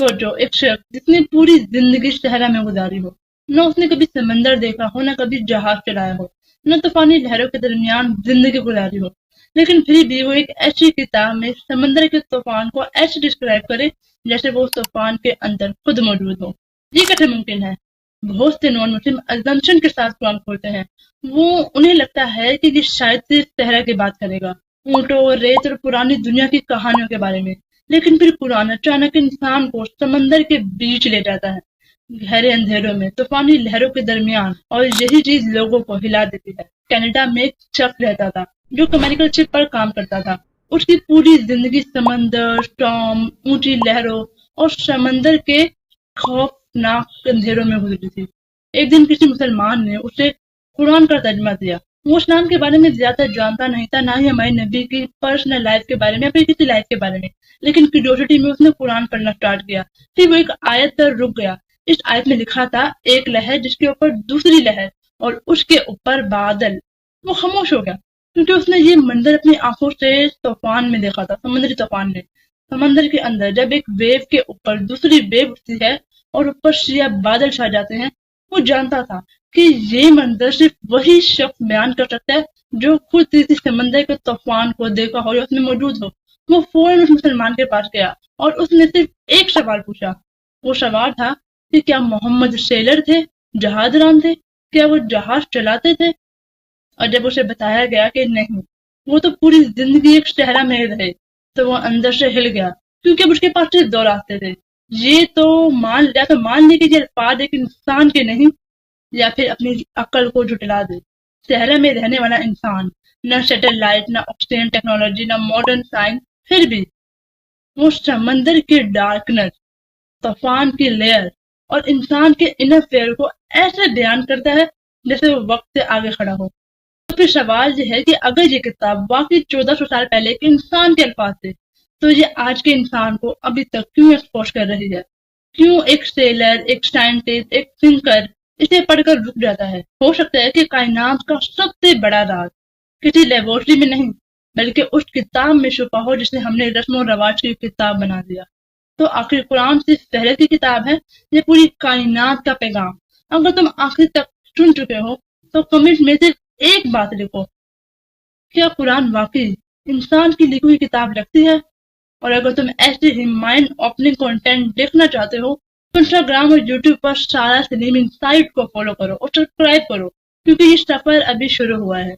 सोचो, एक शख्स जिसने पूरी जिंदगी सहरा में गुजारी हो, न उसने कभी समंदर देखा हो, न कभी जहाज चलाया हो, न तूफानी लहरों के दरमियान जिंदगी गुजारी हो, लेकिन फिर भी वो एक ऐसी किताब में समंदर के तूफान को ऐसे डिस्क्राइब करे जैसे वो उस तूफान के अंदर खुद मौजूद हो। ये कैसे मुमकिन है? बहुत से नॉन मुस्लिम अजम्पशन के साथ कुरान खोलते हैं। वो उन्हें लगता है कि ये शायद से सहरा की बात करेगा, ऊंटों, रेत और पुरानी दुनिया की कहानियों के बारे में। लेकिन फिर कुरान अचानक इंसान को समंदर के बीच ले जाता है, गहरे अंधेरों में, तूफानी लहरों के दरमियान, और यही चीज लोगों को हिला देती है। कनाडा में एक शख्स रहता था जो केमिकल शिप पर काम करता था। उसकी पूरी जिंदगी समंदर, स्टॉर्म, ऊंची लहरों और समंदर के खौफनाक अंधेरों में गुजरी थी। एक दिन किसी मुसलमान ने उसे कुरान का तर्जमा दिया। वो इस्लाम के बारे में ज्यादा जानता नहीं था, ना ही हमारे नबी की पर्सनल लाइफ के बारे में या फिर किसी लाइफ के बारे में, लेकिन क्यूरियोसिटी में उसने कुरान पढ़ना स्टार्ट किया। फिर वो एक आयत पर रुक गया। इस आयत में लिखा था, एक लहर जिसके ऊपर दूसरी लहर और उसके ऊपर बादल। वो खामोश हो गया क्योंकि उसने ये मंजर अपनी आंखों से तूफान में देखा था, समुद्री तूफान में। समंदर के अंदर जब एक वेव के ऊपर दूसरी वेव उठती है और ऊपर शिया बादल छा जाते हैं, वो जानता था कि ये मंजर सिर्फ वही शख्स बयान कर सकता है जो खुद किसी समंदर के तूफान को देखा हो या उसमें मौजूद हो। वो फौरन उस मुसलमान के पास गया और उसने सिर्फ एक सवाल पूछा। वो सवाल था कि क्या मोहम्मद सेलर थे, जहाजरान थे, क्या वो जहाज चलाते थे? और जब उसे बताया गया कि नहीं, वो तो पूरी जिंदगी एक सहरा में रहे, तो वो अंदर से हिल गया, क्योंकि अब उसके पास सिर्फ दो रास्ते थे। ये तो मान ले कि ये अल्फाज एक इंसान के नहीं, या फिर अपनी अक्ल को झुटला दे। सहरा में रहने वाला इंसान, न सैटेलाइट, न ऑक्सीजन टेक्नोलॉजी, न मॉडर्न साइंस, फिर भी वो समंदर की डार्कनेस, तूफान की लेयर और इंसान के इनर फेयर को ऐसे बयान करता है जैसे वो वक्त से आगे खड़ा हो। तो फिर सवाल ये है कि अगर ये किताब वाकई 1400 साल पहले के इंसान के अल्फाज थे, तो ये आज के इंसान को अभी तक क्यों एक्सपोज कर रही है? क्यों एक सेलर, एक साइंटिस्ट, एक थिंकर इसे पढ़कर रुक जाता है? हो सकता है कि कायनात का सबसे बड़ा राज किसी लेबोरेटरी में नहीं, बल्कि उस किताब में छुपा हो जिसे हमने रस्म और रवाज की किताब बना दिया। तो आखिर कुरान सिर्फ पहले की किताब है, ये पूरी कायनात का पैगाम। अगर तुम आखिर तक सुन चुके हो तो कमेंट में सिर्फ एक बात लिखो, क्या कुरान वाकई इंसान की लिखी हुई किताब लगती है? और अगर तुम ऐसे ही माइंड ओपनिंग कंटेंट देखना चाहते हो तो इंस्टाग्राम और यूट्यूब पर सारा सलीम इनसाइट को फॉलो करो और सब्सक्राइब करो, क्योंकि ये सफर अभी शुरू हुआ है।